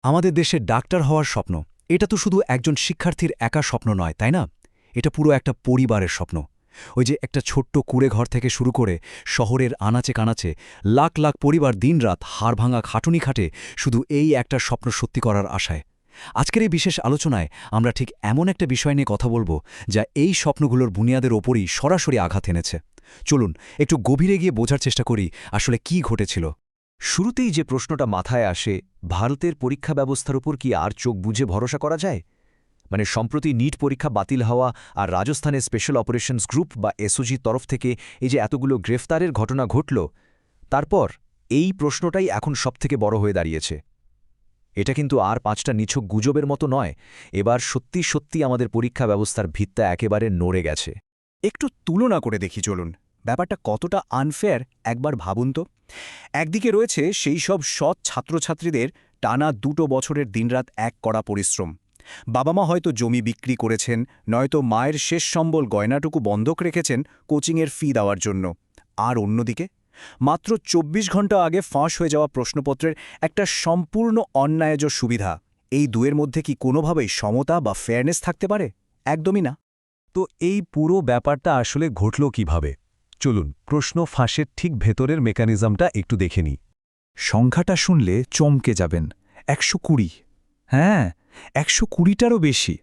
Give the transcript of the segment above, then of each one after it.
আমাদের দেশে ডাক্তার হওয়ার স্বপ্ন, এটা তো শুধু একজন শিক্ষার্থীর একা স্বপ্ন নয়, তাই না? এটা পুরো একটা পরিবারের স্বপ্ন। ওই যে একটা ছোট্ট কুঁড়েঘর থেকে শুরু করে শহরের আনাচে কানাচে লাখ লাখ পরিবার দিনরাত হাড়ভাঙা খাটুনি খাটে শুধু এই একটা স্বপ্ন সত্যি করার আশায়। আজকের এই বিশেষ আলোচনায় আমরা ঠিক এমন একটা বিষয় নিয়ে কথা বলবো যা এই স্বপ্নগুলোর বুনিয়াদের ওপরই সরাসরি আঘাত এনেছে। চলুন একটু গভীরে গিয়ে বোঝার চেষ্টা করি আসলে কি ঘটেছিল। শুরুতেই যে প্রশ্নটা মাথায় আসে, ভারতের পরীক্ষা ব্যবস্থার উপর কি আর চোখ বুঝে ভরসা করা যায়? সম্প্রতি নিট পরীক্ষা বাতিল হওয়া আর রাজস্থানের স্পেশাল অপারেশনস গ্রুপ বা এসওজির তরফ থেকে এই যে এতগুলো গ্রেফতারের ঘটনা ঘটল, তারপর এই প্রশ্নটাই এখন সবথেকে বড় হয়ে দাঁড়িয়েছে। এটা কিন্তু আর ৫টা নিছক গুজবের মতো নয়, এবার সত্যি সত্যি আমাদের পরীক্ষা ব্যবস্থার ভিত্তা একেবারে নড়ে গেছে। একটু তুলনা করে দেখি চলুন, ব্যাপারটা কতটা আনফেয়ার একবার ভাবুন তো। একদিকে রয়েছে সেই সব সৎ ছাত্রছাত্রীদের টানা ২ বছরের দিনরাত এক করা পরিশ্রম। বাবা মা হয়তো জমি বিক্রি করেছেন, নয়তো মায়ের শেষ সম্বল গয়নাটুকু বন্ধক রেখেছেন কোচিংয়ের ফি দেওয়ার জন্য। আর অন্যদিকে মাত্র ২৪ ঘণ্টা আগে ফাঁস হয়ে যাওয়া প্রশ্নপত্রের একটা সম্পূর্ণ অন্যায়্য সুবিধা। এই দুয়ের মধ্যে কি কোনোভাবেই সমতা বা ফেয়ারনেস থাকতে পারে? একদমই না। তো এই পুরো ব্যাপারটা আসলে ঘটল কিভাবে? চলুন প্রশ্ন ফাঁসের ঠিক ভেতরের মেকানিজমটা একটু দেখে নিই। সংখ্যাটা শুনলে চমকে যাবেন। ১২০। হ্যাঁ, ১২০টারও বেশি।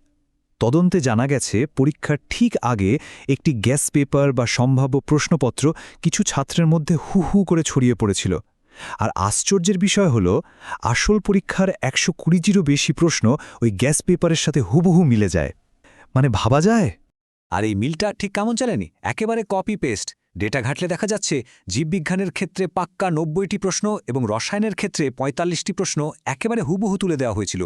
তদন্তে জানা গেছে পরীক্ষার ঠিক আগে একটি গ্যাস পেপার বা সম্ভাব্য প্রশ্নপত্র কিছু ছাত্রের মধ্যে হু হু করে ছড়িয়ে পড়েছিল। আর আশ্চর্যের বিষয় হল, আসল পরীক্ষার ১২০টিরও বেশি প্রশ্ন ওই গ্যাস পেপারের সাথে হুবহু মিলে যায়। ভাবা যায়? আর এই মিলটা ঠিক কেমন চলেনি? একেবারে কপি পেস্ট। ডেটা ঘাটলে দেখা যাচ্ছে জীববিজ্ঞানের ক্ষেত্রে পাক্কা ৯০টি প্রশ্ন এবং রসায়নের ক্ষেত্রে ৪৫টি প্রশ্ন একেবারে হুবহু তুলে দেওয়া হয়েছিল।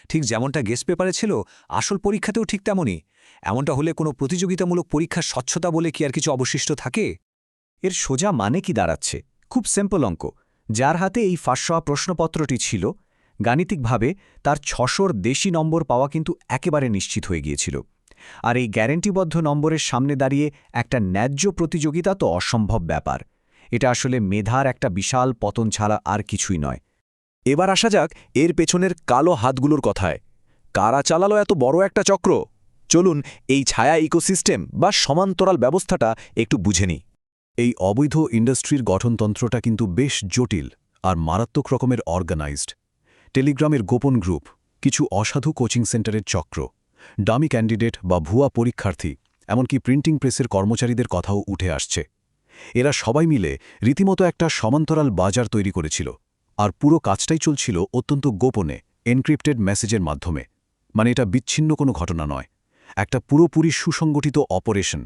ঠিক যেমনটা গেস্ট পেপারে ছিল, আসল পরীক্ষাতেও ঠিক তেমনই। এমনটা হলে কোনো প্রতিযোগিতামূলক পরীক্ষার স্বচ্ছতা বলে কি আর কিছু অবশিষ্ট থাকে? এর সোজা মানে কি দাঁড়াচ্ছে? খুব সিম্পল অঙ্ক। যার হাতে এই ফাঁস হওয়া প্রশ্নপত্রটি ছিল, গাণিতিকভাবে তার ৬০০র দেশি নম্বর পাওয়া কিন্তু একেবারে নিশ্চিত হয়ে গিয়েছিল। আর এই গ্যারেন্টিবদ্ধ নম্বরের সামনে দাঁড়িয়ে একটা ন্যায্য প্রতিযোগিতা তো অসম্ভব ব্যাপার। এটা আসলে মেধার একটা বিশাল পতন ছাড়া আর কিছুই নয়। এবার আসা যাক এর পেছনের কালো হাতগুলোর কথায়। কারা চালালো এত বড় একটা চক্র? চলুন এই ছায়া ইকোসিস্টেম বা সমান্তরাল ব্যবস্থাটা একটু বুঝে নিই। এই অবৈধ ইন্ডাস্ট্রির গঠনতন্ত্রটা কিন্তু বেশ জটিল আর মারাত্মক রকমের অর্গানাইজড। টেলিগ্রামের গোপন গ্রুপ, কিছু অসাধু কোচিং সেন্টারের চক্র, ডামি ক্যান্ডিডেট বা ভুয়া পরীক্ষার্থী, এমনকি প্রিন্টিং প্রেসের কর্মচারীদের কথাও উঠে আসছে। এরা সবাই মিলে রীতিমতো একটা সমান্তরাল বাজার তৈরি করেছিল, আর পুরো কাজটাই চলছিল অত্যন্ত গোপনে, এনক্রিপ্টেড মেসেজের মাধ্যমে। এটা বিচ্ছিন্ন কোনো ঘটনা নয়, একটা পুরোপুরি সুসংগঠিত অপারেশন।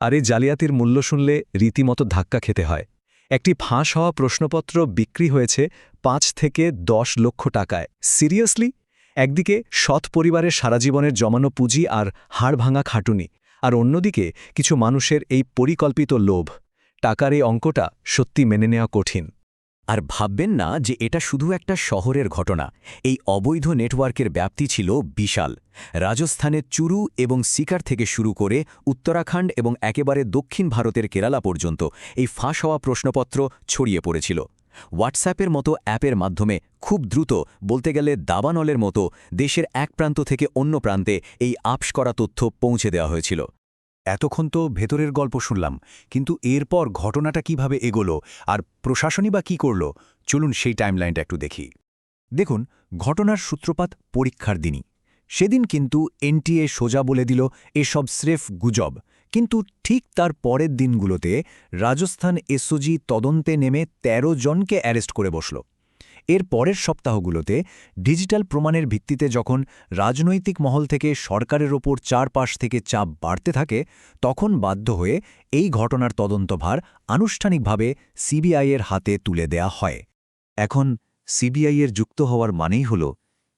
আর এই জালিয়াতির মূল্য শুনলে রীতিমতো ধাক্কা খেতে হয়। একটি ফাঁস হওয়া প্রশ্নপত্র বিক্রি হয়েছে ৫ থেকে ১০ লক্ষ টাকায়। সিরিয়াসলি? একদিকে সৎ পরিবারের সারা জীবনের জমানো পুঁজি আর হাড়ভাঙা খাটুনি, আর অন্যদিকে কিছু মানুষের এই পরিকল্পিত লোভ। টাকার এই অঙ্কটা সত্যি মেনে নেওয়া কঠিন। আর ভাববেন না যে এটা শুধু একটা শহরের ঘটনা। এই অবৈধ নেটওয়ার্কের ব্যাপ্তি ছিল বিশাল। রাজস্থানের চুরু এবং সিকার থেকে শুরু করে উত্তরাখণ্ড এবং একেবারে দক্ষিণ ভারতের কেরালা পর্যন্ত এই ফাঁস হওয়া প্রশ্নপত্র ছড়িয়ে পড়েছিল। হোয়াটসঅ্যাপের মতো অ্যাপের মাধ্যমে খুব দ্রুত, বলতে গেলে দাবানলের মতো, দেশের এক প্রান্ত থেকে অন্য প্রান্তে এই আপস করা তথ্য পৌঁছে দেওয়া হয়েছিল। এতক্ষণ তো ভেতরের গল্প শুনলাম, কিন্তু এরপর ঘটনাটা কিভাবে এগোলো আর প্রশাসনই বা কী করল? চলুন সেই টাইমলাইনটা একটু দেখি। দেখুন, ঘটনার সূত্রপাত পরীক্ষার দিনই। সেদিন কিন্তু এনটিএ সোজা বলে দিল এসব স্রেফ গুজব। কিন্তু ঠিক তার পরের দিনগুলোতে রাজস্থান এসওজি তদন্তে নেমে ১৩ জনকে অ্যারেস্ট করে বসল। এর পরের সপ্তাহগুলোতে ডিজিটাল প্রমাণের ভিত্তিতে যখন রাজনৈতিক মহল থেকে সরকারের ওপর চারপাশ থেকে চাপ বাড়তে থাকে, তখন বাধ্য হয়ে এই ঘটনার তদন্তভার আনুষ্ঠানিকভাবে সিবিআইয়ের হাতে তুলে দেয়া হয়। এখন সিবিআইয়ের যুক্ত হওয়ার মানেই হল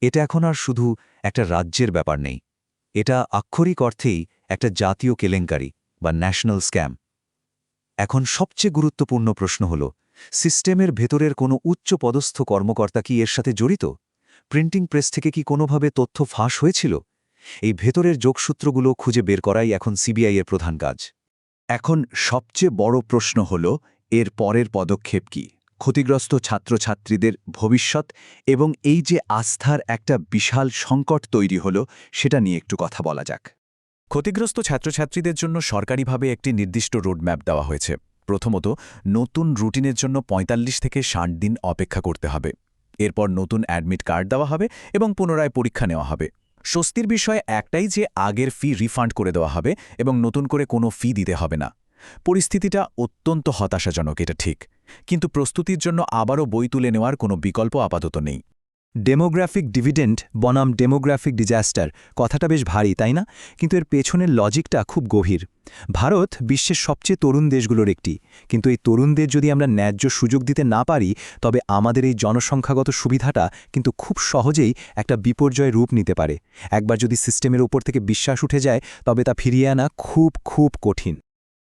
এটা এখন আর শুধু একটা রাজ্যের ব্যাপার নেই, এটা আক্ষরিক অর্থেই একটা জাতীয় কেলেঙ্কারি বা ন্যাশনাল স্ক্যাম। এখন সবচেয়ে গুরুত্বপূর্ণ প্রশ্ন হল, সিস্টেমের ভেতরের কোনো উচ্চপদস্থ কর্মকর্তা কি এর সাথে জড়িত? প্রিন্টিং প্রেস থেকে কি কোনোভাবে তথ্য ফাঁস হয়েছিল? এই ভেতরের যোগসূত্রগুলো খুঁজে বের করাই এখন সিবিআইয়ের প্রধান কাজ। এখন সবচেয়ে বড় প্রশ্ন হল, এর পরের পদক্ষেপ কি? ক্ষতিগ্রস্ত ছাত্রছাত্রীদের ভবিষ্যৎ এবং এই যে আস্থার একটা বিশাল সংকট তৈরি হলো সেটা নিয়ে একটু কথা বলা যাক। ক্ষতিগ্রস্ত ছাত্রছাত্রীদের জন্য সরকারিভাবে একটি নির্দিষ্ট রোডম্যাপ দেওয়া হয়েছে। প্রথমত, নতুন রুটিনের জন্য ৪৫ থেকে ৬০ দিন অপেক্ষা করতে হবে। এরপর নতুন অ্যাডমিট কার্ড দেওয়া হবে এবং পুনরায় পরীক্ষা নেওয়া হবে। স্বস্তির বিষয় একটাই যে আগের ফি রিফান্ড করে দেওয়া হবে এবং নতুন করে কোনো ফি দিতে হবে না। পরিস্থিতিটা অত্যন্ত হতাশাজনক, এটা ঠিক, কিন্তু প্রস্তুতির জন্য আবারও বই তুলে নেওয়ার কোনো বিকল্প আপাতত নেই। ডেমোগ্রাফিক ডিভিডেন্ড বনাম ডেমোগ্রাফিক ডিজাস্টার কথাটা বেশ ভারী, তাই না? কিন্তু এর পেছনের লজিকটা খুব গভীর। ভারত বিশ্বের সবচেয়ে তরুণ দেশগুলোর একটি, কিন্তু এই তরুণদের যদি আমরা ন্যায্য সুযোগ দিতে না পারি, তবে আমাদের এই জনসংখ্যাগত সুবিধাটা কিন্তু খুব সহজেই একটা বিপর্যয় রূপ নিতে পারে। একবার যদি সিস্টেমের উপর থেকে বিশ্বাস উঠে যায়, তবে তা ফিরিয়ে আনা খুব খুব কঠিন।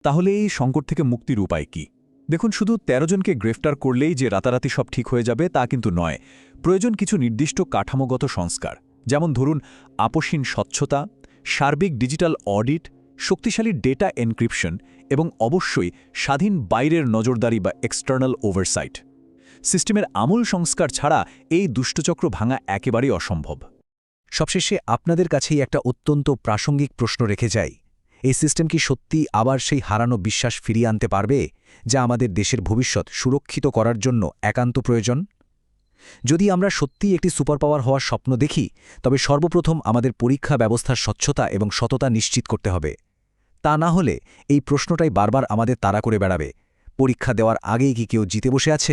তাহলে এই সংকট থেকে মুক্তির উপায় কি? দেখুন, শুধু ১৩ জনকে গ্রেফতার করলেই যে রাতারাতি সব ঠিক হয়ে যাবে তা কিন্তু নয়। প্রয়োজন কিছু নির্দিষ্ট কাঠামোগত সংস্কার, যেমন ধরুন আপোষহীন স্বচ্ছতা, সার্বিক ডিজিটাল অডিট, শক্তিশালী ডেটা এনক্রিপশন এবং অবশ্যই স্বাধীন বাইরের নজরদারি বা এক্সটার্নাল ওভারসাইট। সিস্টেমের আমূল সংস্কার ছাড়া এই দুষ্টচক্র ভাঙা একেবারেই অসম্ভব। সবশেষে আপনাদের কাছেই একটা অত্যন্ত প্রাসঙ্গিক প্রশ্ন রেখে যাই। এই সিস্টেম কি সত্যি আবার সেই হারানো বিশ্বাস ফিরিয়ে আনতে পারবে, যা আমাদের দেশের ভবিষ্যৎ সুরক্ষিত করার জন্য একান্ত প্রয়োজন? যদি আমরা সত্যিই একটি সুপার পাওয়ার হওয়ার স্বপ্ন দেখি, তবে সর্বপ্রথম আমাদের পরীক্ষা ব্যবস্থার স্বচ্ছতা এবং সততা নিশ্চিত করতে হবে। তা না হলে এই প্রশ্নটাই বারবার আমাদের তাড়া করে বেড়াবে, পরীক্ষা দেওয়ার আগেই কি কেউ জিতে বসে আছে?